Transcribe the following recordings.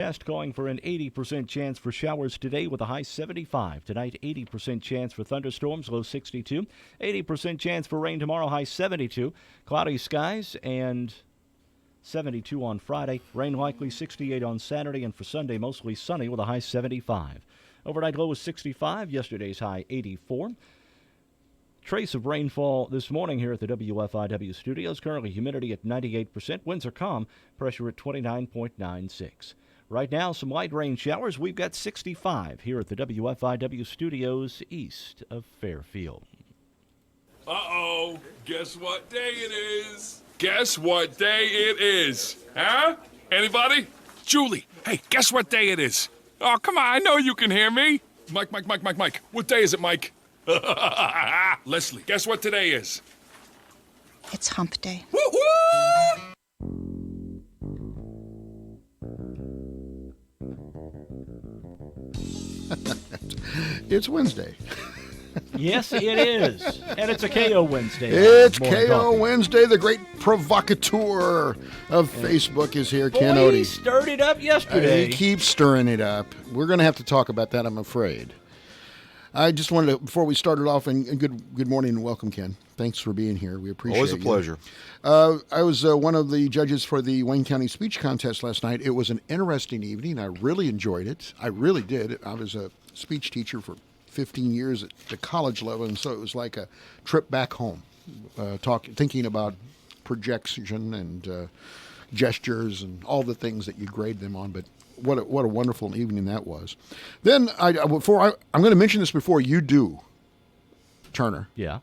Calling for an 80% chance for showers today with a high 75. Tonight, 80% chance for thunderstorms, low 62. 80% chance for rain tomorrow, high 72. Cloudy skies and 72 on Friday. Rain likely 68 on Saturday, and for Sunday, mostly sunny with a high 75. Overnight low was 65. Yesterday's high 84. Trace of rainfall this morning here at the WFIW studios. Currently humidity at 98%. Winds are calm. Pressure at 29.96. Right now, some light rain showers. We've got 65 here at the WFIW studios east of Fairfield. Uh-oh. Guess what day it is? Guess what day it is? Huh? Anybody? Julie, hey, guess what day it is? Oh, come on, I know you can hear me. Mike. What day is it, Mike? Leslie, guess what today is? It's hump day. Woo-hoo! It's Wednesday. Yes, it is. And it's a KO Wednesday. It's KO Wednesday. The great provocateur of Facebook is here, Ken Odie. He stirred it up yesterday. He keeps stirring it up. We're going to have to talk about that, I'm afraid. I just wanted to, before we started off, and good morning and welcome, Ken. Thanks for being here. We appreciate it. Always a pleasure. I was one of the judges for the Wayne County Speech Contest last night. It was an interesting evening. I really enjoyed it. I really did. I was a speech teacher for 15 years at the college level, and so it was like a trip back home, thinking about projection and gestures and all the things that you grade them on. But what a wonderful evening that was. Then I'm going to mention this before you do, Turner. Yeah.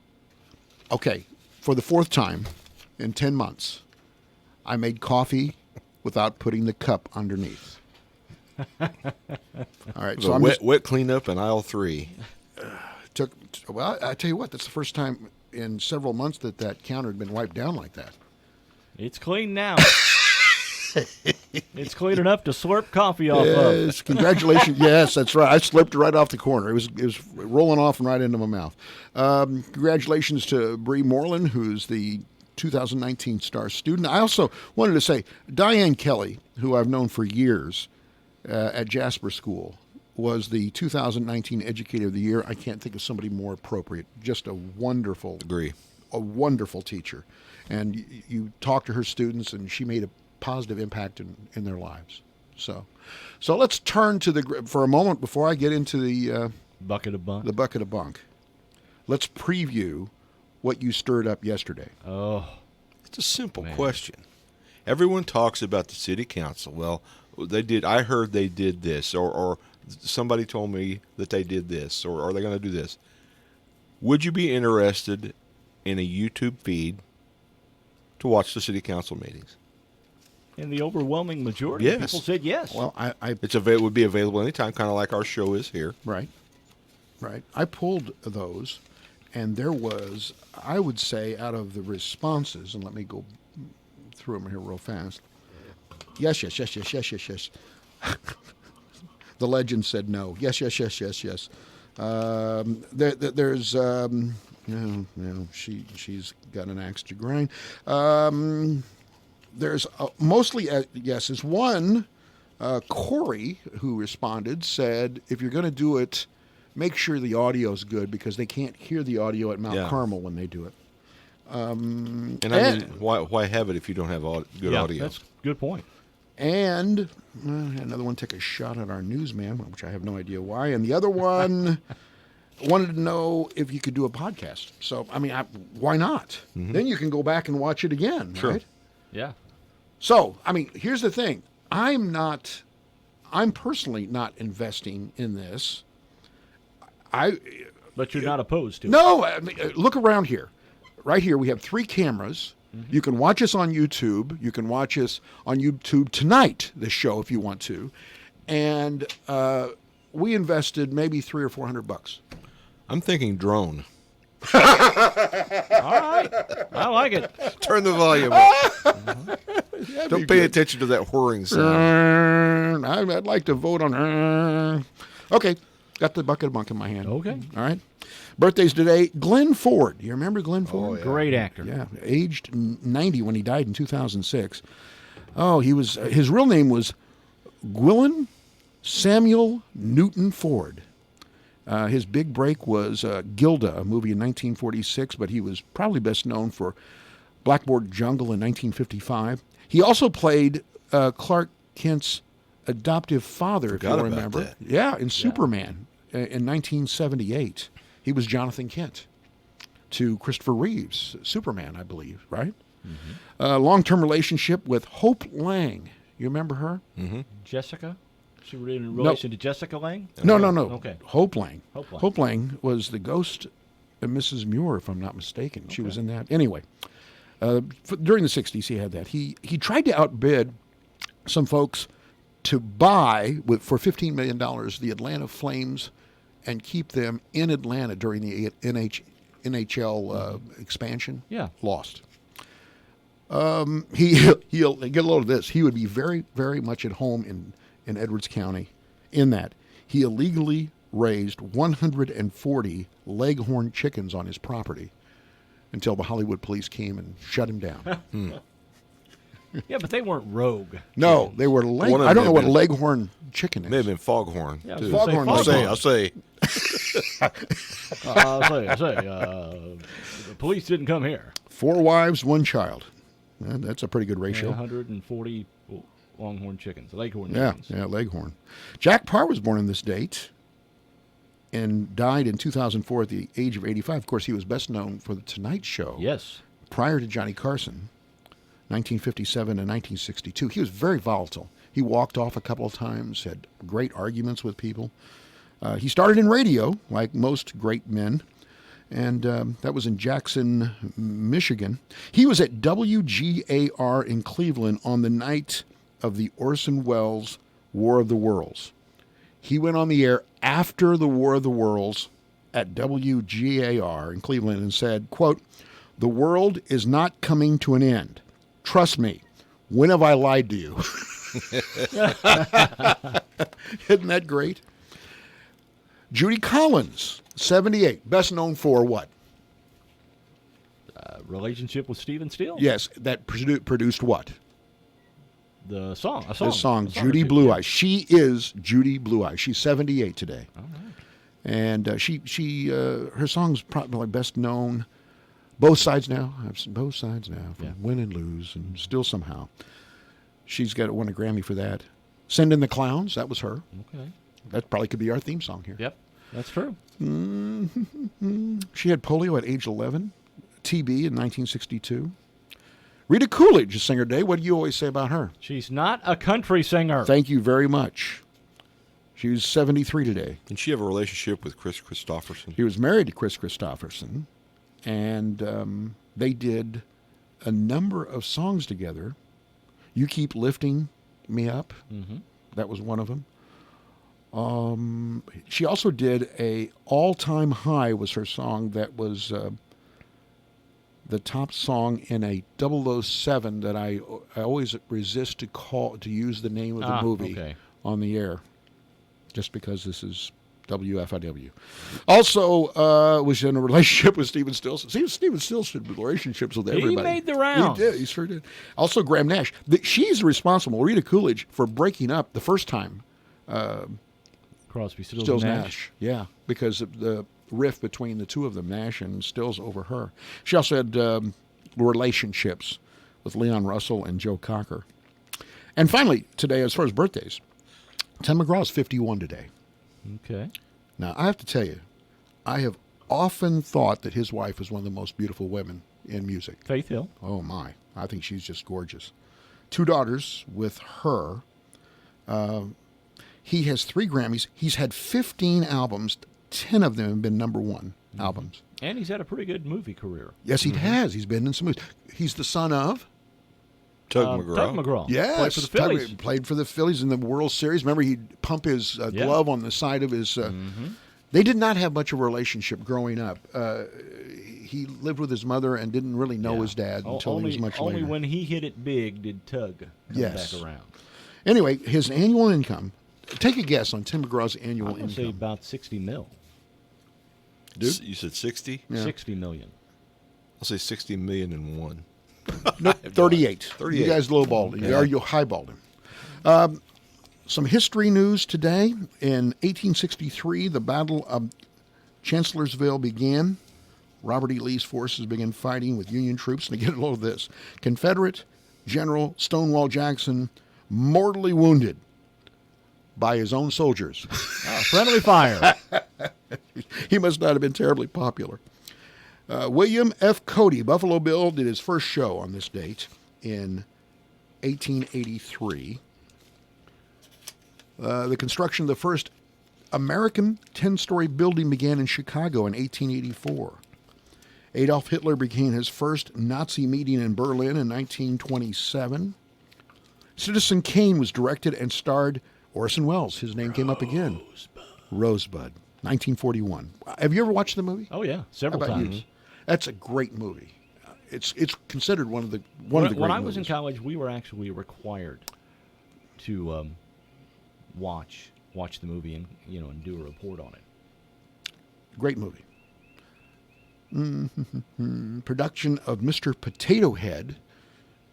Okay, for the fourth time in 10 months, I made coffee without putting the cup underneath. All right, so wet cleanup in aisle 3. Well, I tell you what, that's the first time in several months that counter had been wiped down like that. It's clean now. It's clean enough to slurp coffee off Yes, of. Congratulations. Yes, that's right. I slipped right off the corner. It was rolling off and right into my mouth. Congratulations to Bree Moreland, who's the 2019 Star Student. I also wanted to say Diane Kelly, who I've known for years at Jasper School, was the 2019 Educator of the Year. I can't think of somebody more appropriate. Just a wonderful teacher. And you talk to her students, and she made a positive impact in their lives. So let's turn to for a moment before I get into the bucket of bunk. The bucket of bunk. Let's preview what you stirred up yesterday. Oh, it's a simple question. Everyone talks about the city council. Well, I heard they did this, or somebody told me that they did this, or are they going to do this? Would you be interested in a YouTube feed to watch the city council meetings? And the overwhelming majority of people said yes. Well, it would be available anytime, kind of like our show is here. Right. I pulled those, and there was, I would say, out of the responses, and let me go through them here real fast. Yes. The legend said no. Yes. There's she's got an axe to grind. There's mostly yeses. One, Corey, who responded, said, if you're going to do it, make sure the audio's good because they can't hear the audio at Mount Carmel when they do it. Why have it if you don't have good audio? That's a good point. And another one took a shot at our newsman, which I have no idea why. And the other one wanted to know if you could do a podcast. So, why not? Mm-hmm. Then you can go back and watch it again, right? Yeah. So, here's the thing. I'm personally not investing in this. But you're not opposed to it. No, look around here. Right here, we have 3 cameras. Mm-hmm. You can watch us on YouTube. You can watch us on YouTube tonight, this show, if you want to. And we invested maybe $300 or $400. I'm thinking drone. All right. I like it. Turn the volume up. Don't pay attention to that whirring sound. I'd like to vote on... Okay. Got the bucket of bunk in my hand. Okay. All right. Birthdays today. Glenn Ford. You remember Glenn Ford? Oh, yeah. Great actor. Yeah. Aged 90 when he died in 2006. Oh, he was... his real name was Gwilyn Samuel Newton Ford. His big break was Gilda, a movie in 1946, but he was probably best known for Blackboard Jungle in 1955. He also played Clark Kent's adoptive father, Forgot if you about remember. that. Yeah, in Superman in 1978. He was Jonathan Kent to Christopher Reeve's Superman, I believe, right? Long-term relationship with Hope Lang. You remember her? Jessica? She was in relation to Jessica Lange? No. Okay. Hope Lang. Hope Lang. Hope Lang was the ghost of Mrs. Muir, if I'm not mistaken. She was in that. Anyway, during the 60s, he had that. He tried to outbid some folks to buy, for $15 million, the Atlanta Flames and keep them in Atlanta during the NHL expansion. Yeah. Lost. He'll get a load of this. He would be very, very much at home in Edwards County in that he illegally raised 140 leghorn chickens on his property until the Hollywood police came and shut him down. Yeah, but they weren't rogue. No, they were One of I don't know them what been- leghorn chicken is. May have been foghorn. Yeah, I too. was gonna say Foghorn. I'll say. The police didn't come here. 4 4 wives, 1 child. That's a pretty good ratio. 140 longhorn chickens, leghorn Yeah, chickens. yeah, leghorn. Jack Parr was born on this date and died in 2004 at the age of 85. Of course, he was best known for The Tonight Show. Yes. Prior to Johnny Carson, 1957 and 1962. He was very volatile. He walked off a couple of times, had great arguments with people. He started in radio, like most great men, and that was in Jackson, Michigan. He was at WGAR in Cleveland on the night of the Orson Welles War of the Worlds. He went on the air after the War of the Worlds at WGAR in Cleveland and said, quote, "The world is not coming to an end. Trust me. When have I lied to you?" Isn't that great? Judy Collins, 78, best known for what? Relationship with Stephen Steele? Yes, that produced what? The song. The song or Judy two, Blue yeah. Eyes. She is Judy Blue Eyes. She's 78 today. All right. And her song's probably best known. Both Sides Now. I've seen Both Sides Now. From Yeah. Win and Lose and Still Somehow. She's won a Grammy for that. Send in the Clowns. That was her. Okay. That probably could be our theme song here. Yep. That's true. She had polio at age 11. TB in 1962. Rita Coolidge is singer today. What do you always say about her? She's not a country singer. Thank you very much. She was 73 today. Didn't she have a relationship with Chris Christopherson? He was married to Chris Christopherson, and they did a number of songs together. You Keep Lifting Me Up. Mm-hmm. That was one of them. She also did a All-Time High was her song that was the top song in a 007 that I always resist to use the name of the movie on the air, just because this is WFIW. Also, was in a relationship with Stephen Stilson. See, Stephen Stilson had relationships with everybody. He made the rounds. He did. He sure did. Also, Graham Nash. She's responsible, Rita Coolidge, for breaking up the first time. Crosby, Stills Nash. Yeah, because of the rift between the two of them, Nash and Stills, over her. She also had relationships with Leon Russell and Joe Cocker. And finally, today, as far as birthdays, Tim McGraw's 51 today. Okay. Now, I have to tell you, I have often thought that his wife was one of the most beautiful women in music. Faith Hill. Oh, my. I think she's just gorgeous. 2 daughters with her. He has 3 Grammys. He's had 15 albums. 10 of them have been #1 albums. And he's had a pretty good movie career. Yes, he has. He's been in some movies. He's the son of... Tug McGraw. Tug McGraw. Yes. Played for the Phillies. Played for the Phillies in the World Series. Remember, he'd pump his glove on the side of his... They did not have much of a relationship growing up. He lived with his mother and didn't really know his dad until he was much later. Only when he hit it big did Tug come back around. Anyway, his annual income... Take a guess on Tim McGraw's annual I'm going to say income. about 60 mil. Dude? You said 60? Yeah. 60 million. I'll say 60 million and one. No, 38. 38. You guys lowballed him. Yeah. Or you highballed him. Some history news today. In 1863, the Battle of Chancellorsville began. Robert E. Lee's forces began fighting with Union troops. And to get a load of this, Confederate General Stonewall Jackson mortally wounded by his own soldiers. Friendly fire. He must not have been terribly popular. William F. Cody, Buffalo Bill, did his first show on this date in 1883. The construction of the first American 10-story building began in Chicago in 1884. Adolf Hitler began his first Nazi meeting in Berlin in 1927. Citizen Kane was directed and starred Orson Welles. His name came up again. Rosebud, 1941. Have you ever watched the movie? Oh yeah, several How about times. you? That's a great movie. It's considered one of the When great I was in movies. college, we were actually required to watch the movie and and do a report on it. Great movie. Production of Mr. Potato Head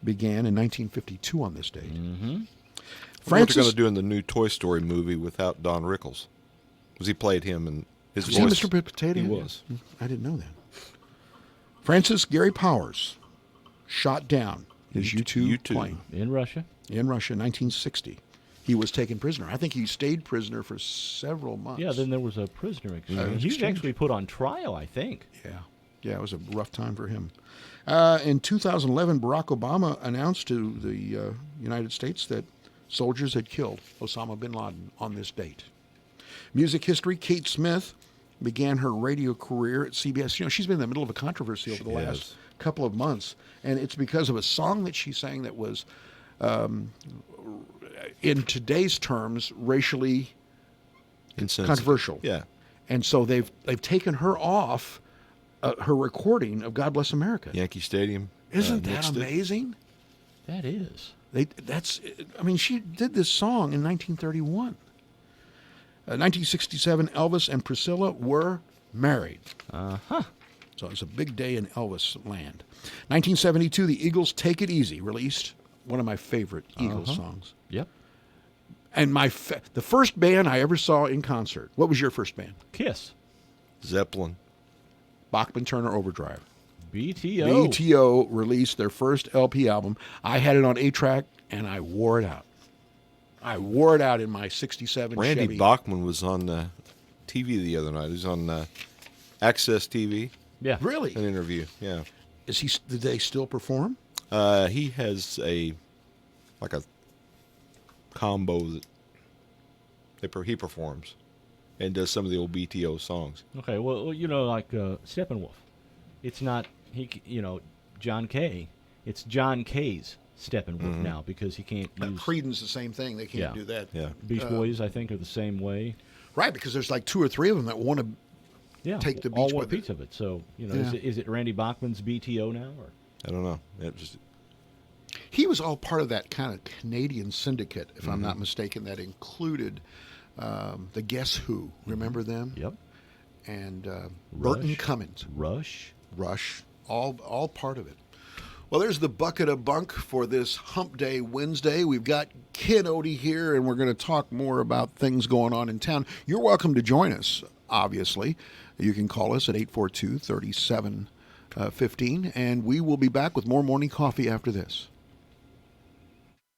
began in 1952 on this date. What Francis, they're going to do in the new Toy Story movie without Don Rickles, because he played him and his was he voice. Mr. Potato He Head? was. I didn't know that. Francis Gary Powers shot down his U-2 plane In Russia. in Russia in 1960. He was taken prisoner. I think he stayed prisoner for several months. Yeah, then there was a prisoner exchange. He was exchange. actually put on trial, I think. Yeah, it was a rough time for him. In 2011, Barack Obama announced to the United States that soldiers had killed Osama bin Laden on this date. Music history, Kate Smith began her radio career at CBS. She's been in the middle of a controversy over the last has. couple of months, and it's because of a song that she sang that was, in today's terms, racially Insensitive. controversial. Yeah. And so they've taken her off her recording of God Bless America. Yankee Stadium. Isn't that mixed it. amazing? That is. She did this song in 1931. 1967, Elvis and Priscilla were married. So it's a big day in Elvis land. 1972, the Eagles' Take It Easy released one of my favorite Eagles songs. Yep. And the first band I ever saw in concert. What was your first band? Kiss. Zeppelin. Bachman Turner Overdrive. BTO. BTO released their first LP album. I had it on 8-track, and I wore it out. I wore it out in my 67 Randy Chevy. Bachman was on TV the other night. He was on Access TV, Yeah. Really? an interview. Yeah. Did they still perform? He has a combo that he performs and does some of the old BTO songs. Okay. Well, like Steppenwolf. It's not John Kay. It's John Kay's Steppenwolf now because he can't use Creedence, the same thing. They can't Yeah. do that. Yeah. Beach Boys. I think are the same way. Right, because there's like 2 or 3 of them that want to. Yeah. Take the all Beach want a Boys. piece of it. So Yeah. is it Randy Bachman's BTO now or? I don't know. It was, He was all part of that kind of Canadian syndicate, if I'm not mistaken, that included the Guess Who. Remember them? Yep. And Burton Rush. Cummins. Rush. All part of it. Well, there's the bucket of bunk for this Hump Day Wednesday. We've got Ken Odie here, and we're going to talk more about things going on in town. You're welcome to join us, obviously. You can call us at 842-3715, and we will be back with more morning coffee after this.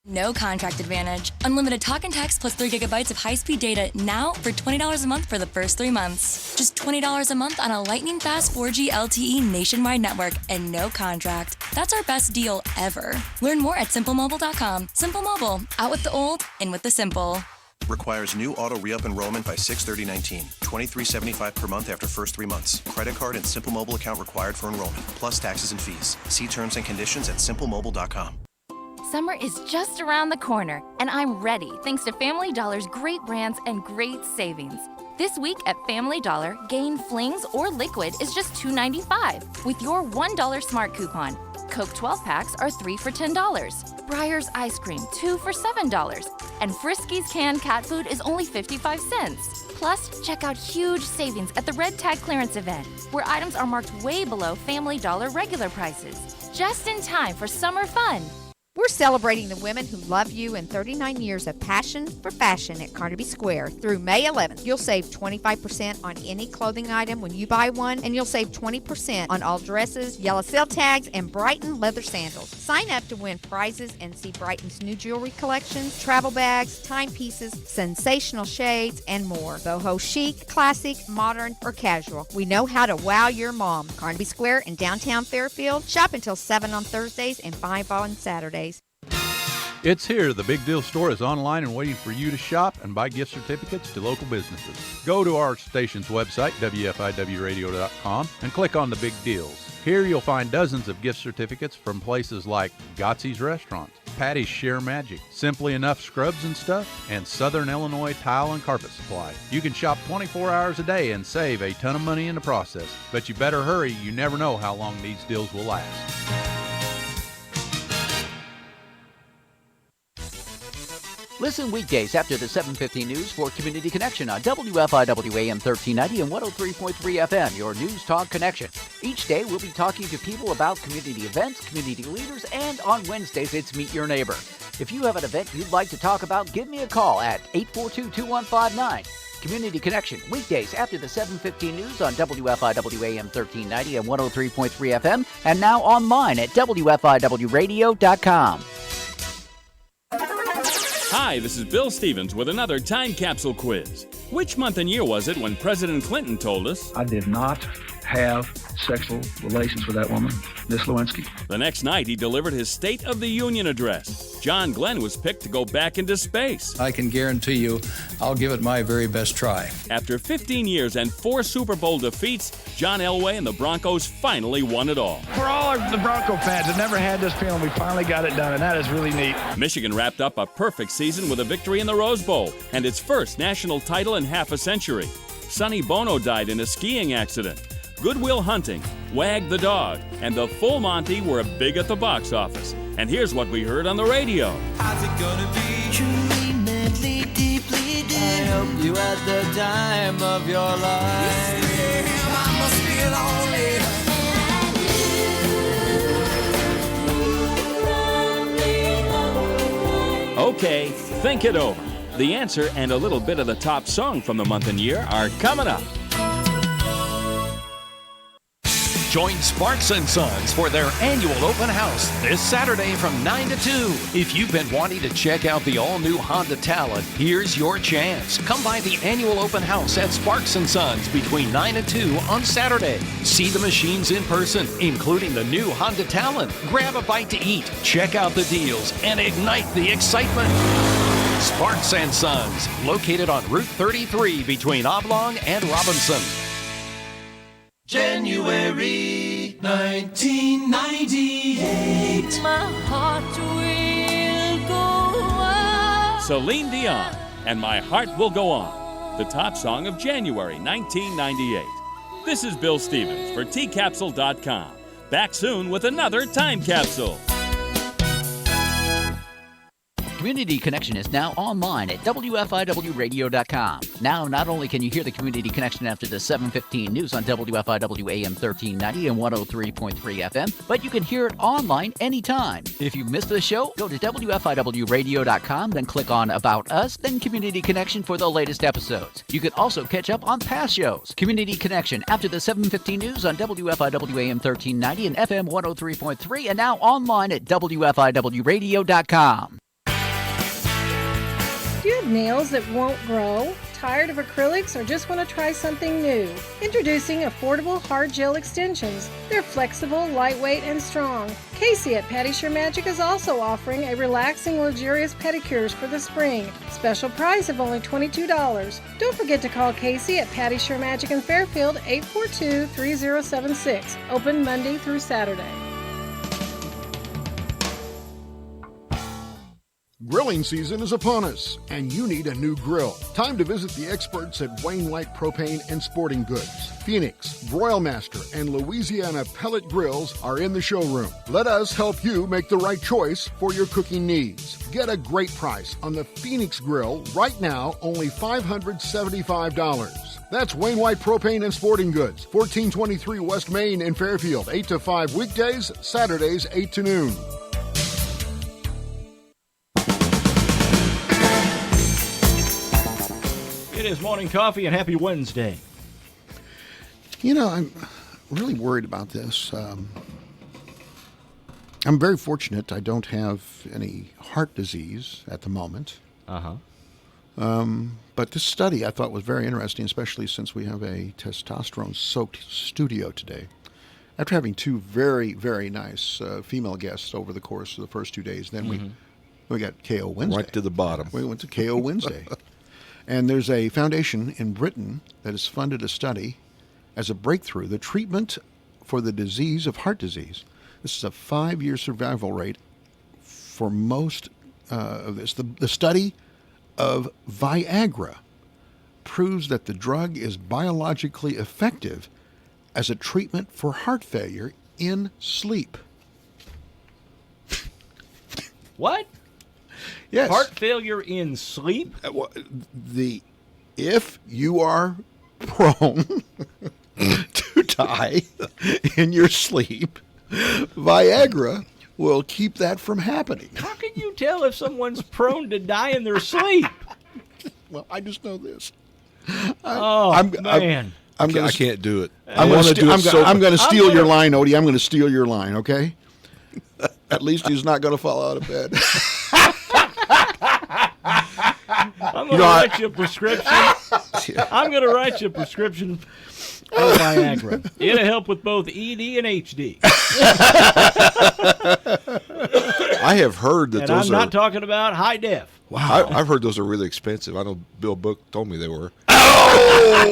No contract advantage. Unlimited talk and text plus 3 gigabytes of high-speed data now for $20 a month for the first 3 months. Just $20 a month on a lightning-fast 4G LTE nationwide network and no contract. That's our best deal ever. Learn more at simplemobile.com. Simple Mobile. Out with the old, in with the simple. Requires new auto re-up enrollment by 6/30/19. $23.75 per month after first 3 months. Credit card and Simple Mobile account required for enrollment, plus taxes and fees. See terms and conditions at simplemobile.com. Summer is just around the corner, and I'm ready thanks to Family Dollar's great brands and great savings. This week at Family Dollar, Gain Flings or Liquid is just $2.95 with your $1 Smart Coupon. Coke 12 packs are 3 for $10. Breyer's Ice Cream 2 for $7. And Friskies canned cat food is only 55 cents. Plus, check out huge savings at the Red Tag Clearance event, where items are marked way below Family Dollar regular prices. Just in time for summer fun. We're celebrating the women who love you and 39 years of passion for fashion at Carnaby Square through May 11th. You'll save 25% on any clothing item when you buy one, and you'll save 20% on all dresses, yellow silk tags, and Brighton leather sandals. Sign up to win prizes and see Brighton's new jewelry collections, travel bags, timepieces, sensational shades, and more. Boho chic, classic, modern, or casual. We know how to wow your mom. Carnaby Square in downtown Fairfield. Shop until 7 on Thursdays and 5 on Saturdays. It's here. The Big Deal Store is online and waiting for you to shop and buy gift certificates to local businesses. Go to our station's website, WFIWradio.com, and click on the Big Deals. Here you'll find dozens of gift certificates from places like Gotzi's Restaurant, Patty's Share Magic, Simply Enough Scrubs and Stuff, and Southern Illinois Tile and Carpet Supply. You can shop 24 hours a day and save a ton of money in the process. But you better hurry. You never know how long these deals will last. Listen weekdays after the 7:50 news for Community Connection on WFIW AM 1390 and 103.3 FM, your News Talk Connection. Each day we'll be talking to people about community events, community leaders, and on Wednesdays it's Meet Your Neighbor. If you have an event you'd like to talk about, give me a call at 842-2159. Community Connection, weekdays after the 7:50 news on WFIW AM 1390 and 103.3 FM, and now online at WFIWradio.com. Hi, this is Bill Stevens with another time capsule quiz. Which month and year was it when President Clinton told us, I did not have sexual relations with that woman, Miss Lewinsky? The next night, he delivered his State of the Union address. John Glenn was picked to go back into space. I can guarantee you, I'll give it my very best try. After 15 years and 4 Super Bowl defeats, John Elway and the Broncos finally won it all. For all of the Bronco fans that never had this feeling, we finally got it done, and that is really neat. Michigan wrapped up a perfect season with a victory in the Rose Bowl and its first national title in half a century. Sonny Bono died in a skiing accident. Good Will Hunting, Wag the Dog, and the Full Monty were big at the box office. And here's what we heard on the radio. How's it gonna be? Truly, madly, deeply dear. I hope you had the time of your life. Yes, I must feel lonely. Okay, think it over. The answer and a little bit of the top song from the month and year are coming up. Join Sparks & Sons for their annual open house this Saturday from 9 to 2. If you've been wanting to check out the all-new Honda Talon, here's your chance. Come by the annual open house at Sparks & Sons between 9 and 2 on Saturday. See the machines in person, including the new Honda Talon. Grab a bite to eat, check out the deals, and ignite the excitement. Sparks & Sons, located on Route 33 between Oblong and Robinson. January 1998. My heart will go on. Celine Dion and My Heart Will Go On, the top song of January 1998. This is Bill Stevens for tcapsule.com. Back soon with another time capsule. Community Connection is now online at WFIWradio.com. Now, not only can you hear the Community Connection after the 7:15 news on WFIW AM 1390 and 103.3 FM, but you can hear it online anytime. If you missed the show, go to WFIWradio.com, then click on About Us, then Community Connection for the latest episodes. You can also catch up on past shows. Community Connection after the 7:15 news on WFIW AM 1390 and FM 103.3, and now online at WFIWradio.com. Do you have nails that won't grow? Tired of acrylics or just want to try something new? Introducing affordable hard gel extensions. They're flexible, lightweight, and strong. Casey at Patty Share Magic is also offering a relaxing, luxurious pedicures for the spring. Special price of only $22. Don't forget to call Casey at Patty Share Magic in Fairfield, 842-3076. Open Monday through Saturday. Grilling season is upon us, and you need a new grill. Time to visit the experts at Wainwright Propane and Sporting Goods. Phoenix, Broil Master, and Louisiana Pellet Grills are in the showroom. Let us help you make the right choice for your cooking needs. Get a great price on the Phoenix Grill right now, only $575. That's Wainwright Propane and Sporting Goods, 1423 West Main in Fairfield, 8 to 5 weekdays, Saturdays 8 to noon. It is Morning Coffee, and happy Wednesday. You know, I'm really worried about this. I'm very fortunate I don't have any heart disease at the moment. But this study I thought was very interesting, especially since we have a testosterone-soaked studio today. After having two very, very nice female guests over the course of the first 2 days, then we got KO Wednesday. Right to the bottom. We went to KO Wednesday. And there's a foundation in Britain that has funded a study as a breakthrough, the treatment for the disease of heart disease. This is a 5-year survival rate for most of this. The study of Viagra proves that the drug is biologically effective as a treatment for heart failure in sleep. What? Yes. Heart failure in sleep? If you are prone to die in your sleep, Viagra will keep that from happening. How can you tell if someone's prone to die in their sleep? Well, I just know this. Man. I can't do it. I'm going to steal your line, Odie. I'm going to steal your line, okay? At least he's not going to fall out of bed. I'm going to write you a prescription. I'm going to write you a prescription for Viagra. It'll help with both ED and HD. I have heard that and those I'm not talking about high def. Wow. I've heard those are really expensive. I know Bill Book told me they were. Oh!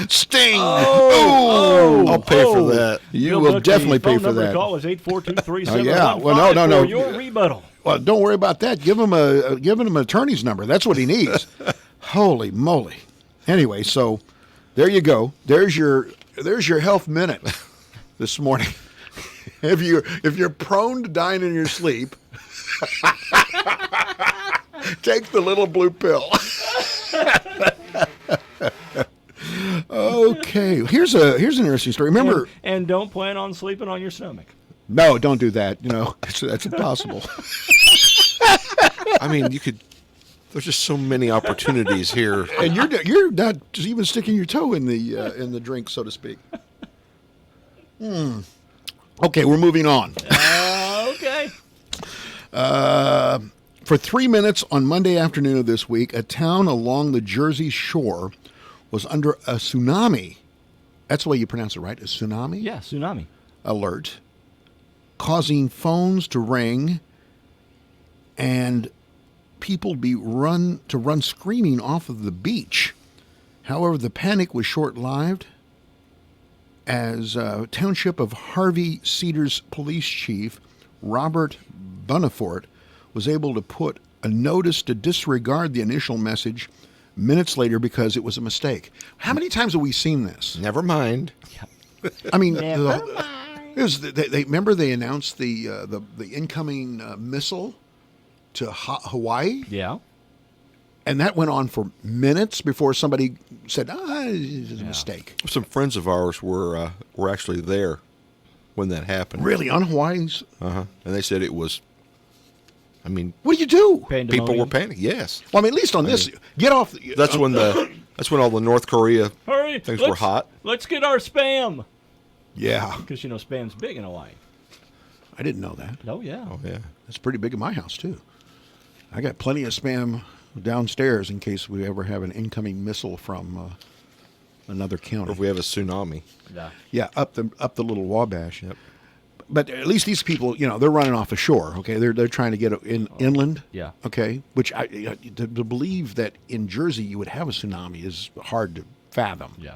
Sting! I'll pay for that. You will definitely pay for that. The call is 842-3715 no. for your rebuttal. Well, don't worry about that. Give him an attorney's number. That's what he needs. Holy moly! Anyway, so there you go. There's your health minute this morning. If you're prone to dying in your sleep, take the little blue pill. Okay, here's an interesting story. Remember, and don't plan on sleeping on your stomach. No, don't do that. You know, that's impossible. I mean, you could. There's just so many opportunities here, and you're not just even sticking your toe in the drink, so to speak. Okay, we're moving on. Okay. For 3 minutes on Monday afternoon of this week, a town along the Jersey Shore was under a tsunami. That's the way you pronounce it, right? A tsunami? Yeah, tsunami. Alert, causing phones to ring and people run screaming off of the beach. However, the panic was short-lived as Township of Harvey Cedars Police Chief Robert Bonifort was able to put a notice to disregard the initial message minutes later because it was a mistake. How many times have we seen this? Never mind. I mean, remember they announced the incoming missile to Hawaii? Yeah. And that went on for minutes before somebody said, it's a mistake. Some friends of ours were actually there when that happened. Really? On Hawaii's? Uh-huh. And they said it was, I mean... What do you do? People were panicking, yes. Well, I mean, at least on this, get off... That's when all the North Korea things were hot. Let's get our Spam. Yeah. Because, Spam's big in Hawaii. I didn't know that. Oh, yeah. Oh, yeah. That's pretty big in my house, too. I got plenty of Spam downstairs in case we ever have an incoming missile from another county. Or if we have a tsunami. Yeah, up the little Wabash. Yep. But at least these people, they're running off ashore. Okay, they're trying to get inland. Yeah. Okay, which to believe that in Jersey you would have a tsunami is hard to fathom. Yeah.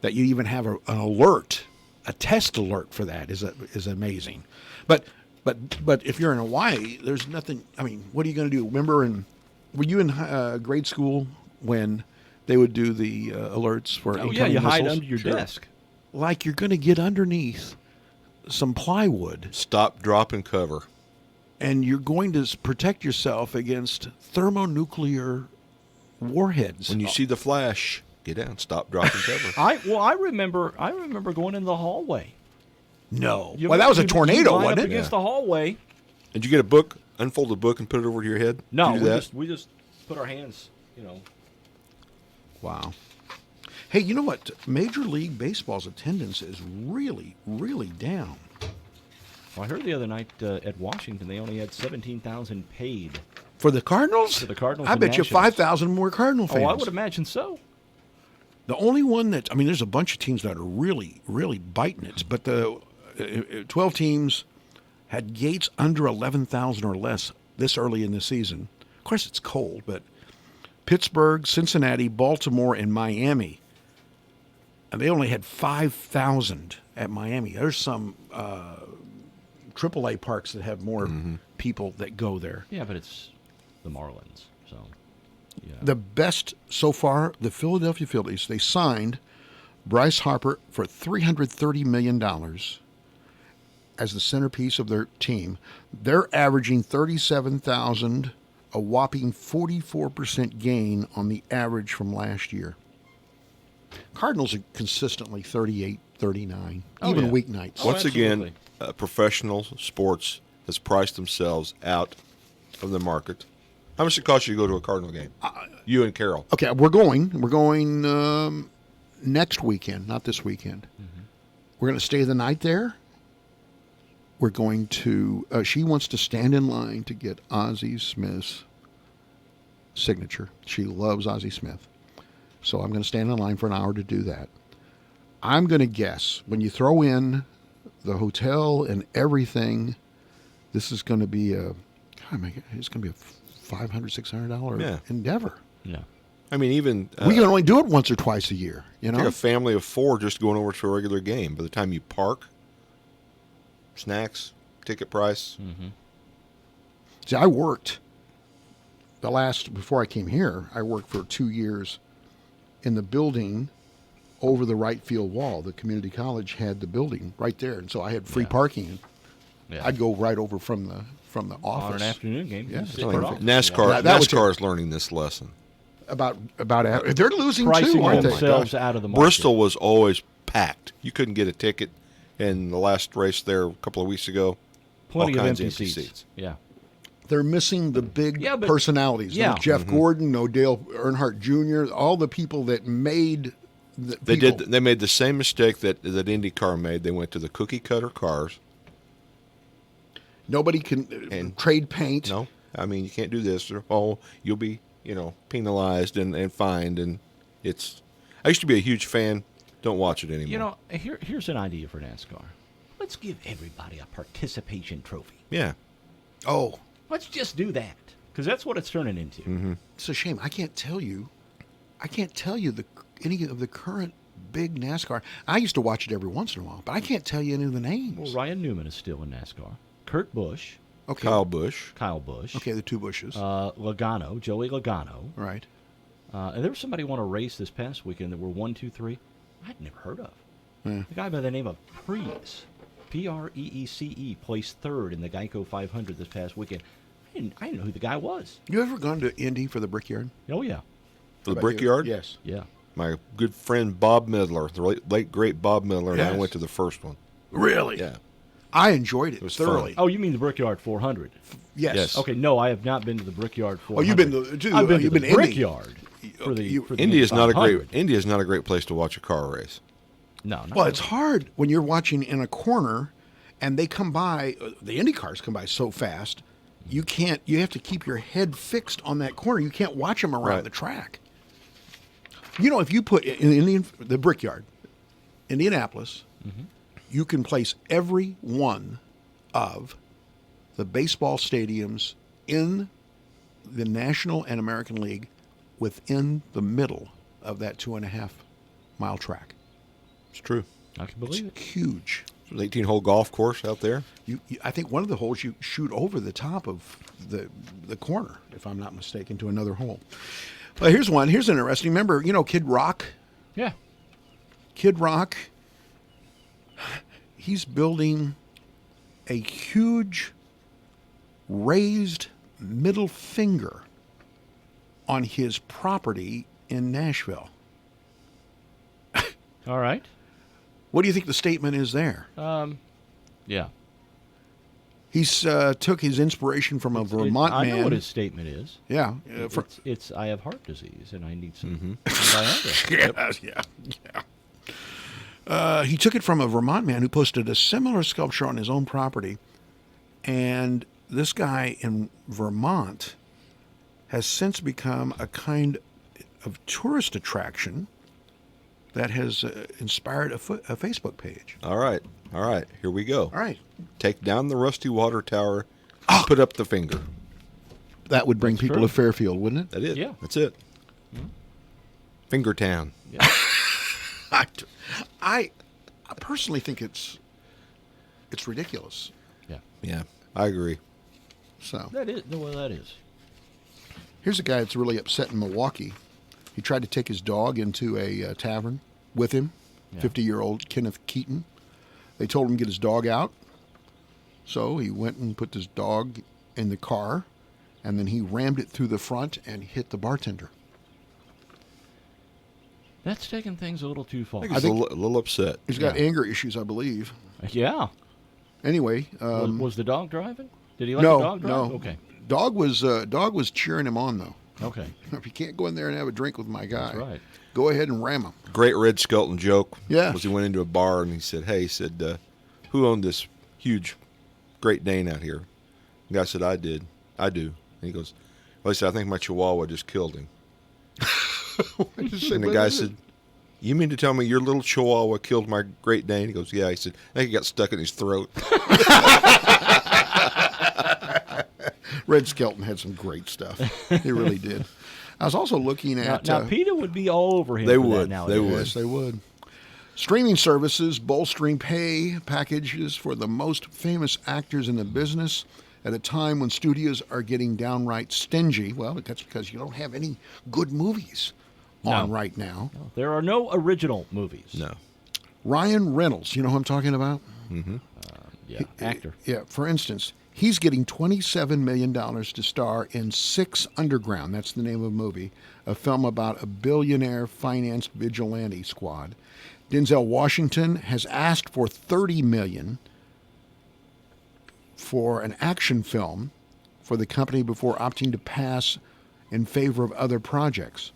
That you even have an alert, a test alert for that is amazing. But if you're in Hawaii, there's nothing. I mean, what are you going to do? Remember, were you in grade school when they would do the alerts for incoming you hide missiles? under your desk. Like you're going to get underneath some plywood. Stop, drop, and cover. And you're going to protect yourself against thermonuclear warheads. When you see the flash, get down, stop, drop, and cover. I remember going in the hallway. No. Well, that was a tornado, wasn't it? Against the hallway. Did you get a book, unfold the book, and put it over your head? No, Did you do that? we just put our hands, Wow. Hey, you know what? Major League Baseball's attendance is really, really down. Well, I heard the other night at Washington they only had 17,000 paid. For the Cardinals? For the Cardinals I and bet you Nationals. 5,000 more Cardinal fans. Oh, I would imagine so. The only one that, there's a bunch of teams that are really, really biting it, but the 12 teams had gates under 11,000 or less this early in the season. Of course, it's cold, but Pittsburgh, Cincinnati, Baltimore, and Miami, and they only had 5,000 at Miami. There's some AAA parks that have more people that go there. Yeah, but it's the Marlins, so yeah. The best so far, the Philadelphia Phillies, they signed Bryce Harper for $330 million as the centerpiece of their team. They're averaging 37,000, a whopping 44% gain on the average from last year. Cardinals are consistently 38, 39, even weeknights. Once again, professional sports has priced themselves out of the market. How much does it cost you to go to a Cardinal game? You and Carol. Okay, we're going next weekend, not this weekend. We're going to stay the night there. We're going to, she wants to stand in line to get Ozzie Smith's signature. She loves Ozzie Smith. So I'm going to stand in line for an hour to do that. I'm going to guess, when you throw in the hotel and everything, this is going to be it's going to be a $500, $600 endeavor. Yeah. I mean, even we can only do it once or twice a year. You know, take a family of 4 just going over to a regular game. By the time you park, snacks, ticket price. See, I worked before I came here, I worked for 2 years in the building over the right field wall. The community college had the building right there, and so I had free parking. Yeah. I'd go right over from the office On an afternoon game. Yeah, NASCAR is learning this lesson. About they're losing Pricing too, aren't themselves they? out of the market. Bristol was always packed. You couldn't get a ticket. In the last race there a couple of weeks ago, plenty all of kinds empty of seats. Yeah. They're missing the big Yeah, but- personalities. Yeah. No Jeff Gordon, no Dale Earnhardt Jr., all the people that made the people. They made the same mistake that IndyCar made. They went to the cookie cutter cars. Nobody can trade paint. No, I mean you can't do this. Or, you'll be penalized and fined. And it's. I used to be a huge fan. Don't watch it anymore. Here's an idea for NASCAR. Let's give everybody a participation trophy. Yeah. Oh. Let's just do that, because that's what it's turning into. It's a shame. I can't tell you any of the current big NASCAR. I used to watch it every once in a while, but I can't tell you any of the names. Well, Ryan Newman is still in NASCAR. Kurt Busch. Okay. Kyle Busch. Okay, the 2 Bushes. Logano, Joey Logano. Right. And there was somebody who won a race this past weekend that were 1, 2, 3. I'd never heard of. Yeah. The guy by the name of Preece, Preece, placed 3rd in the Geico 500 this past weekend. I didn't know who the guy was. You ever gone to Indy for the Brickyard? Oh, yeah. For the Brickyard? Yes. Yeah. My good friend Bob Midler, the late great Bob Midler, and I Yes. went to the first one. Really? Yeah. I enjoyed it was thoroughly. fun. Oh, you mean the Brickyard 400? Yes. Okay, no, I have not been to the Brickyard 400. Oh, you've been to I've been you've to been the to Indy. Brickyard. For the Indy is not a 500. Indy is not a great place to watch a car race. No, not Well, really. it's hard when you're watching in a corner and they come by, the Indy cars come by so fast, you have to keep your head fixed on that corner. You can't watch them around the track. If you put in the Brickyard, Indianapolis, you can place every one of the baseball stadiums in the National and American League within the middle of that 2.5 mile track. It's true. I can believe it. Huge. There's an 18-hole golf course out there. I think one of the holes you shoot over the top of the corner, if I'm not mistaken, to another hole. Well, here's one. Here's an interesting. Remember, Kid Rock? Yeah. Kid Rock, he's building a huge raised middle finger on his property in Nashville. All right. What do you think the statement is there? Yeah. He's took his inspiration from a Vermont I man. know what his statement is. Yeah. It's I have heart disease and I need some Viagra. Yeah. He took it from a Vermont man who posted a similar sculpture on his own property. And this guy in Vermont has since become a kind of tourist attraction that has inspired a Facebook page. All right. Here we go. All right. Take down the rusty water tower. Put up the finger. That would bring people to Fairfield, wouldn't it? That is. Yeah. That's it. Finger Town. Yeah. I personally think it's ridiculous. Yeah, I agree. So That is. here's a guy that's really upset in Milwaukee. He tried to take his dog into a tavern with him, 50-year-old Kenneth Keaton. They told him to get his dog out. So he went and put his dog in the car, and then he rammed it through the front and hit the bartender. That's taking things a little too far. I think he's a little upset. He's got anger issues, I believe. Yeah. Anyway, was the dog driving? Did he let the dog drive? No. Okay. Dog was cheering him on though. Okay. If you can't go in there and have a drink with my guy, That's right. Go ahead and ram him. Great Red Skelton joke. Yeah. Was he went into a bar and he said, who owned this huge Great Dane out here? The guy said, I did. I do. And he goes, well, he said, I think my Chihuahua just killed him. And the guy said, you mean to tell me your little Chihuahua killed my Great Dane? He goes, yeah. He said, I think he got stuck in his throat. Red Skelton had some great stuff. He really did. I was also looking at... Now PETA would be all over him. They for would. That nowadays. They would. Yes, they would. Streaming services bolstering pay packages for the most famous actors in the business at a time when studios are getting downright stingy. Well, that's because you don't have any good movies on right now. No, there are no original movies. No. Ryan Reynolds, you know who I'm talking about? Mm-hmm. Actor. Yeah, for instance, he's getting $27 million to star in Six Underground. That's the name of the movie, a film about a billionaire financed vigilante squad. Denzel Washington has asked for $30 million for an action film for the company before opting to pass in favor of other projects.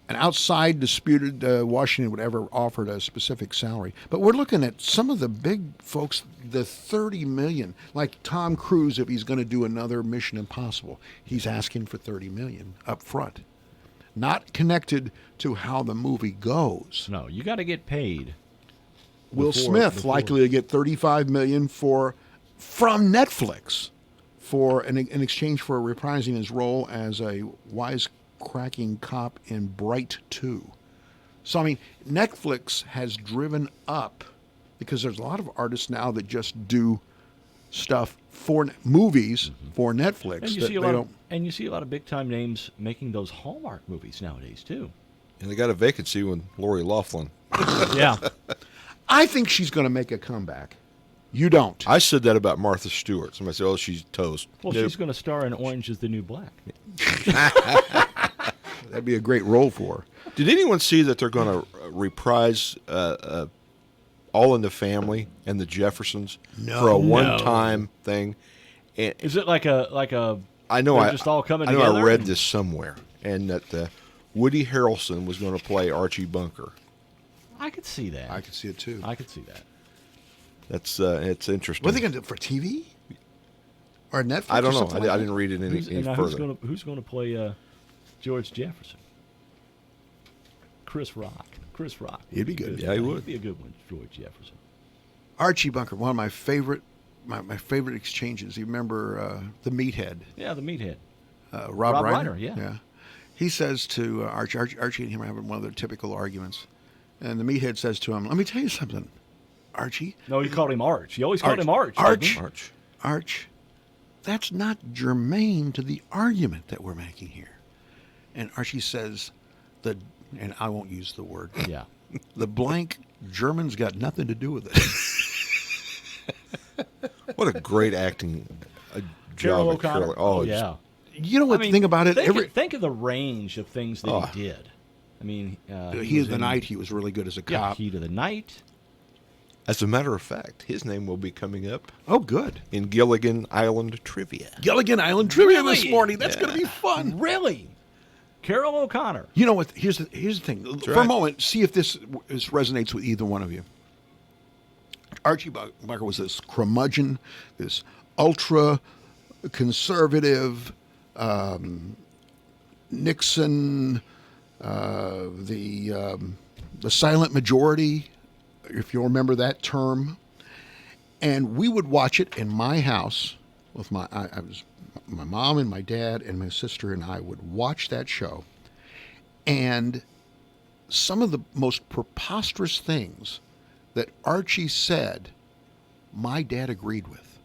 An outside disputed Washington would ever offered a specific salary. But we're looking at some of the big folks, the $30 million, like Tom Cruise, if he's going to do another Mission Impossible, he's asking for $30 million up front. Not connected to how the movie goes. No, you got to get paid. Will Smith likely to get $35 million from Netflix for in exchange for reprising his role as a wisecracking cop in Bright 2. So, I mean, Netflix has driven up, because there's a lot of artists now that just do stuff for movies for Netflix. And you that see a they lot don't. and you see a lot of big time names making those Hallmark movies nowadays too. And they got a vacancy with Lori Loughlin. Yeah. I think she's going to make a comeback. You don't. I said that about Martha Stewart. Somebody said, oh, she's toast. Well, Nope. she's going to star in Orange is the New Black. That'd be a great role for her. Did anyone see that they're going to reprise All in the Family and the Jeffersons for a one-time thing? And Is it like a I know they're just all coming I know together? I read this somewhere, and that Woody Harrelson was going to play Archie Bunker. I could see that. I could see it too. I could see that. That's it's interesting. What are they going to do for TV or Netflix? I don't or know. something like I that? didn't read it any Now, further. who's going to play George Jefferson? Chris Rock. Chris Rock. He'd be good. Yeah, he would. He'd be a good one, George Jefferson. Archie Bunker, one of my favorite, my favorite exchanges. You remember the Meathead? Yeah, the Meathead. Rob Reiner. Yeah. He says to Archie and him are having one of their typical arguments, and the Meathead says to him, "Let me tell you something, Archie." No, he called him Arch. He always called him Arch. Arch. That's not germane to the argument that we're making here. And Archie says, and I won't use the word. Yeah. The blank German's got nothing to do with it. What a great acting Carol job. O'Connor. Oh, yeah. You know what? Think about it. Think of the range of things that he did. I mean, Heat of the Night. He was really good as a cop. Yeah, Heat of the Night. As a matter of fact, his name will be coming up. Oh, good. In Gilligan Island Trivia. Gilligan Island Trivia this Really? morning. That's going to be fun. Really? Carol O'Connor. You know what? Here's the thing. For a moment, see if this resonates with either one of you. Archie Bunker was this curmudgeon, this ultra conservative, Nixon, the silent majority, if you'll remember that term. And we would watch it in my house with my mom and my dad and my sister and I would watch that show. And some of the most preposterous things that Archie said, my dad agreed with.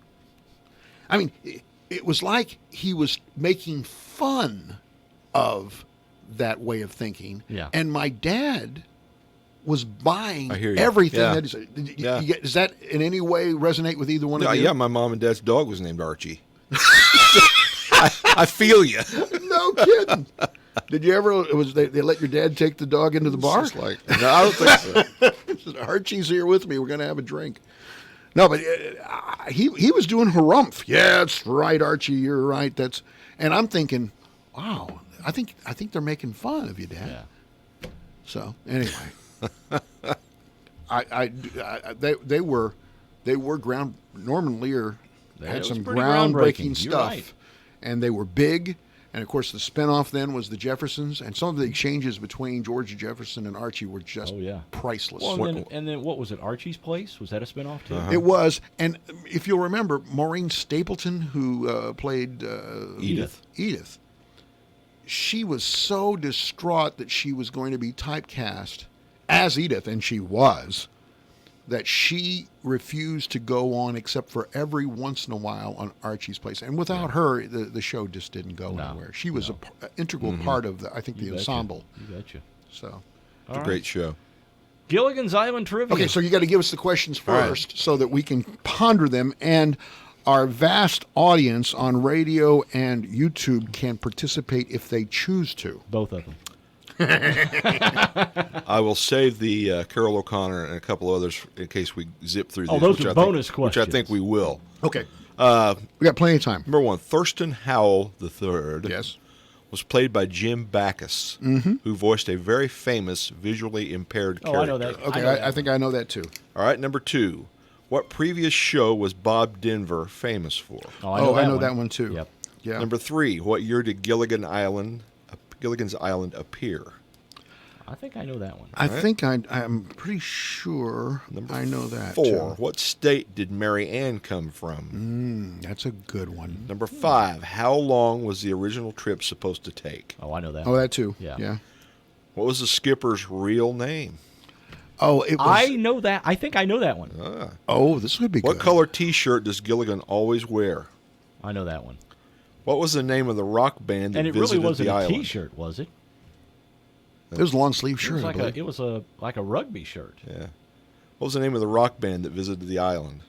I mean, it was like he was making fun of that way of thinking. Yeah. And my dad was buying I hear you. everything Yeah. that he said. Does that in any way resonate with either one of you? Yeah, my mom and dad's dog was named Archie. I feel you. No kidding. Did you ever? They let your dad take the dog into the bar? It's just like, no, I don't think so. Archie's here with me. We're going to have a drink. No, but he was doing harumph. Yeah, that's right, Archie. You're right. And I'm thinking, wow. I think they're making fun of you, Dad. Yeah. So anyway, they were ground. Norman Lear had some pretty groundbreaking You're stuff, right. and they were big. And of course, the spinoff then was the Jeffersons, and some of the exchanges between George Jefferson and Archie were just priceless. Well, and then what was it? Archie's Place? Was that a spinoff too? It was, and if you'll remember, Maureen Stapleton, who played Edith, she was so distraught that she was going to be typecast as Edith, and she was, that she refused to go on except for every once in a while on Archie's Place. And without her, the show just didn't go anywhere. She was an integral part of, the ensemble. You betcha. So, It's a great show. Gilligan's Island Trivia. Okay, so you got to give us the questions first so that we can ponder them, and our vast audience on radio and YouTube can participate if they choose to. Both of them. I will save the Carol O'Connor and a couple others in case we zip through these. Oh, those are bonus questions. Which I think we will. Okay. We got plenty of time. Number one, Thurston Howell III. Yes. Was played by Jim Backus, who voiced a very famous visually impaired character. I know that. Okay, I think I know that too. All right, number two. What previous show was Bob Denver famous for? Oh, I know that one too. Yep. Yeah. Number three. What year did Gilligan's Island appear? I think I know that one. I think I'm pretty sure I know that Four. too. What state did Mary Ann come from? That's a good one. Number five. How long was the original trip supposed to take? Oh, I know that Oh, one. that too. Yeah. What was the skipper's real name? Oh, it was. I know that. I think I know that one. Oh, this would be What good. color T-shirt does Gilligan always wear? I know that one. What was the name of the rock band that And it visited really wasn't the a island? T-shirt, was it? It was a long sleeve shirt. It was like a rugby shirt. Yeah. What was the name of the rock band that visited the island?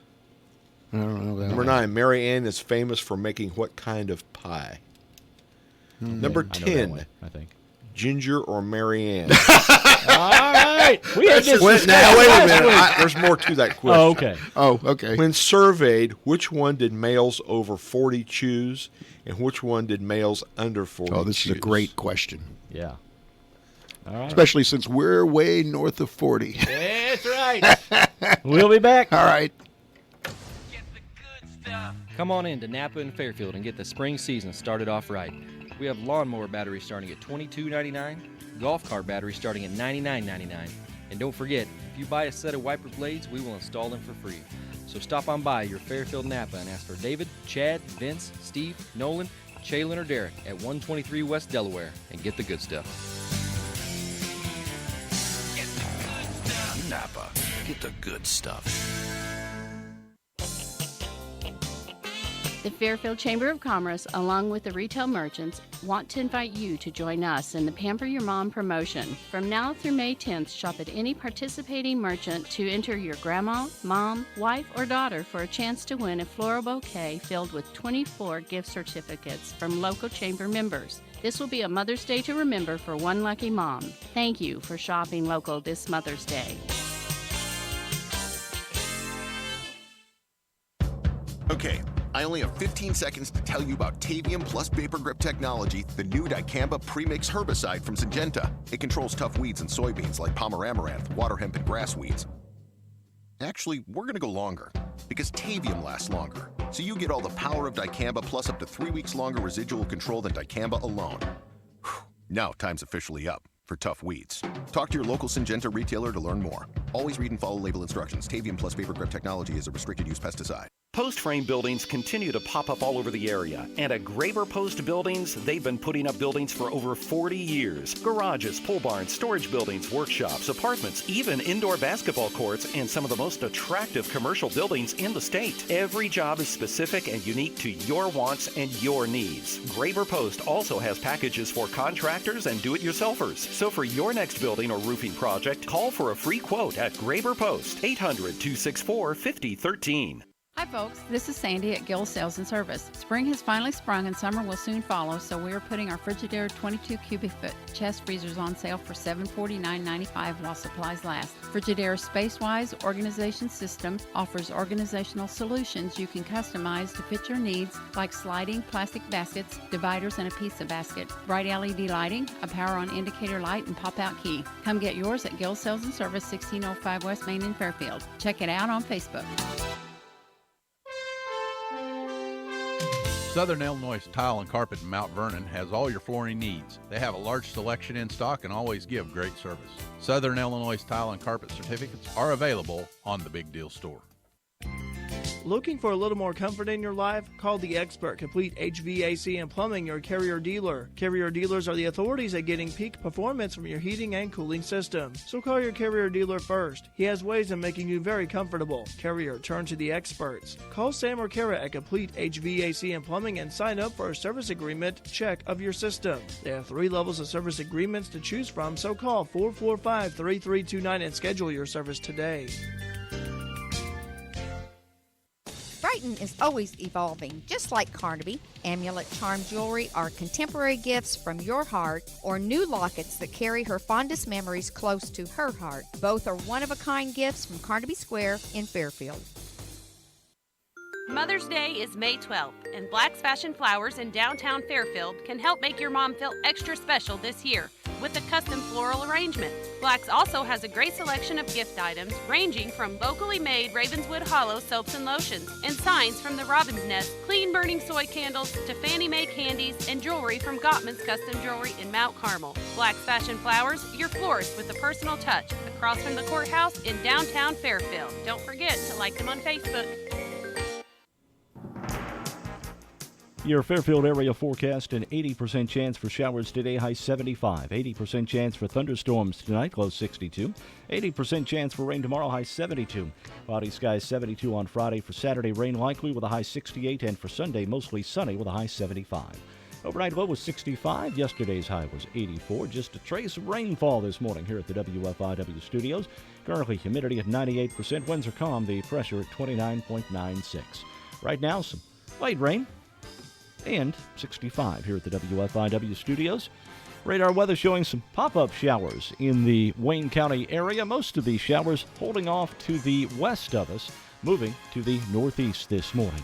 I don't know that. Number nine. Mary Ann is famous for making what kind of pie? Number I know that 10. one, I think. Ginger or Mary Ann? All right. We had this Now, discussion wait a last minute. week. There's more to that question. Oh, okay. Oh, okay. When surveyed, which one did males over 40 choose, and which one did males under 40 Oh, this choose? is a great question. Yeah. All right. Especially since we're way north of 40. That's right. We'll be back. All right. Come on in to Napa and Fairfield and get the spring season started off right. We have lawnmower batteries starting at $22.99, golf cart batteries starting at $99.99. And don't forget, if you buy a set of wiper blades, we will install them for free. So stop on by your Fairfield Napa and ask for David, Chad, Vince, Steve, Nolan, Chaylin, or Derek at 123 West Delaware and get the good stuff. Napa. Get the good stuff. The Fairfield Chamber of Commerce, along with the retail merchants, want to invite you to join us in the Pamper Your Mom promotion. From now through May 10th, shop at any participating merchant to enter your grandma, mom, wife, or daughter for a chance to win a floral bouquet filled with 24 gift certificates from local chamber members. This will be a Mother's Day to remember for one lucky mom. Thank you for shopping local this Mother's Day. Okay, I only have 15 seconds to tell you about Tavium Plus Vapor Grip technology, the new dicamba premix herbicide from Syngenta. It controls tough weeds in soybeans like palmer amaranth, water hemp, and grass weeds. Actually, we're going to go longer because Tavium lasts longer. So you get all the power of dicamba plus up to 3 weeks longer residual control than dicamba alone. Whew. Now time's officially up for tough weeds. Talk to your local Syngenta retailer to learn more. Always read and follow label instructions. Tavium Plus Vapor Grip technology is a restricted use pesticide. Post frame buildings continue to pop up all over the area. And at Graver Post Buildings, they've been putting up buildings for over 40 years. Garages, pole barns, storage buildings, workshops, apartments, even indoor basketball courts, and some of the most attractive commercial buildings in the state. Every job is specific and unique to your wants and your needs. Graver Post also has packages for contractors and do-it-yourselfers. So for your next building or roofing project, call for a free quote at Graver Post, 800-264-5013. Hi folks, this is Sandy at Gill Sales and Service. Spring has finally sprung and summer will soon follow, so we are putting our Frigidaire 22 cubic foot chest freezers on sale for $749.95 while supplies last. Frigidaire's Space-Wise organization system offers organizational solutions you can customize to fit your needs, like sliding plastic baskets, dividers, and a pizza basket, bright LED lighting, a power-on indicator light, and pop-out key. Come get yours at Gill Sales and Service, 1605 West Main in Fairfield. Check it out on Facebook. Southern Illinois Tile and Carpet in Mount Vernon has all your flooring needs. They have a large selection in stock and always give great service. Southern Illinois Tile and Carpet certificates are available on the Big Deal Store. Looking for a little more comfort in your life? Call the expert Complete HVAC and Plumbing, your Carrier dealer. Carrier dealers are the authorities at getting peak performance from your heating and cooling system. So call your Carrier dealer first. He has ways of making you very comfortable. Carrier, turn to the experts. Call Sam or Kara at Complete HVAC and Plumbing and sign up for a service agreement check of your system. There are 3 levels of service agreements to choose from, so call 445-3329 and schedule your service today. Brighton is always evolving, just like Carnaby. Amulet charm jewelry are contemporary gifts from your heart, or new lockets that carry her fondest memories close to her heart. Both are one-of-a-kind gifts from Carnaby Square in Fairfield. Mother's Day is May 12th, and Black's Fashion Flowers in downtown Fairfield can help make your mom feel extra special this year with a custom floral arrangement. Black's also has a great selection of gift items ranging from locally made Ravenswood Hollow soaps and lotions and signs from the Robin's Nest, clean burning soy candles to Fannie Mae candies and jewelry from Gottman's Custom Jewelry in Mount Carmel. Black's Fashion Flowers, your florist with a personal touch, across from the courthouse in downtown Fairfield. Don't forget to like them on Facebook. Your Fairfield area forecast: an 80% chance for showers today, high 75. 80% chance for thunderstorms tonight, low 62. 80% chance for rain tomorrow, high 72. Cloudy skies 72 on Friday. For Saturday, rain likely with a high 68. And for Sunday, mostly sunny with a high 75. Overnight low was 65. Yesterday's high was 84. Just a trace of rainfall this morning here at the WFIW studios. Currently humidity at 98%. Winds are calm. The pressure at 29.96. Right now, some light rain. And 65 here at the WFIW studios. Radar weather showing some pop-up showers in the Wayne County area. Most of these showers holding off to the west of us, moving to the northeast this morning.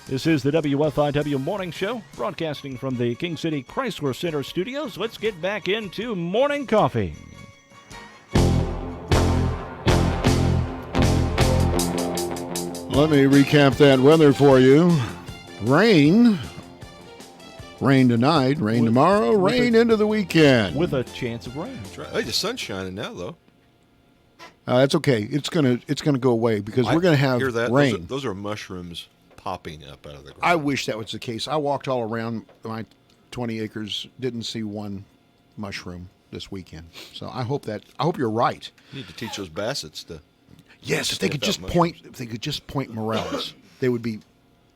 This is the WFIW Morning Show, broadcasting from the King City Chrysler Center studios. Let's get back into morning coffee. Let me recap that weather for you. Rain tonight, rain tomorrow, rain into the weekend. With a chance of rain. That's right. Hey, the sun's shining now, though. That's okay. It's gonna go away because we're gonna have hear that? rain. Those are mushrooms popping up out of the ground. I wish that was the case. I walked all around my 20 acres, didn't see one mushroom this weekend. So I hope you're right. You need to teach those bassets to. Yes, if they could just point morels, they would be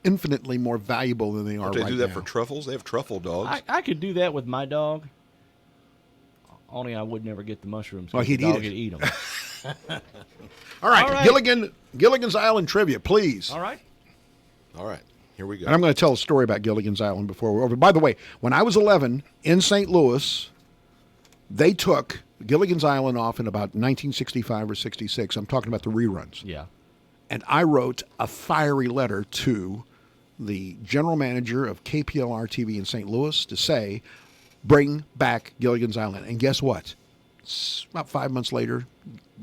infinitely more valuable than they are right now. They do that for truffles. They have truffle dogs. I could do that with my dog. Only I would never get the mushrooms. Well, he'd the dog eat would eat them. All right. Gilligan's Island trivia, please. All right. Here we go. And I'm going to tell a story about Gilligan's Island before we're over. By the way, when I was 11 in St. Louis, they took Gilligan's Island off in about 1965 or 66. I'm talking about the reruns. Yeah. And I wrote a fiery letter to the general manager of KPLR-TV in St. Louis to say, bring back Gilligan's Island. And guess what? About 5 months later,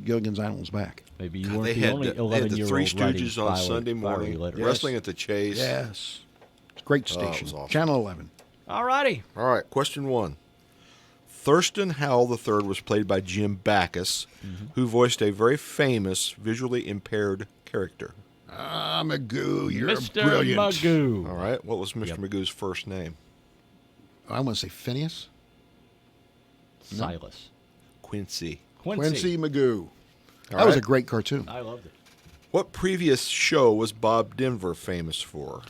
Gilligan's Island was back. Maybe you weren't They the had only the 11-year-old Three writing Stooges on fiery- Sunday fiery morning, letters. wrestling at the Chase. Yes. It's a great Oh, it station. was awesome. Channel 11. All righty. All right, question 1. Thurston Howell III was played by Jim Backus, who voiced a very famous visually impaired character. Magoo, you're Mr. brilliant. Magoo. All right, what was Mr. Magoo's first name? I want to say Phineas. Silas. Quincy. Quincy Magoo. All That was a right. great cartoon. I loved it. What previous show was Bob Denver famous for?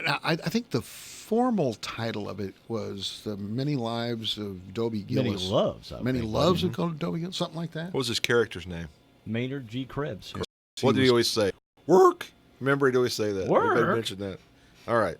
Now, I think the formal title of it was The Many Lives of Dobie Many Gillis. Loves, I Many think, Loves wasn't of Dobie Gillis, something like that. What was his character's name? Maynard G. Krebs. What did he always say? Work. Remember, he'd always say that. Work. Everybody mentioned that. All right.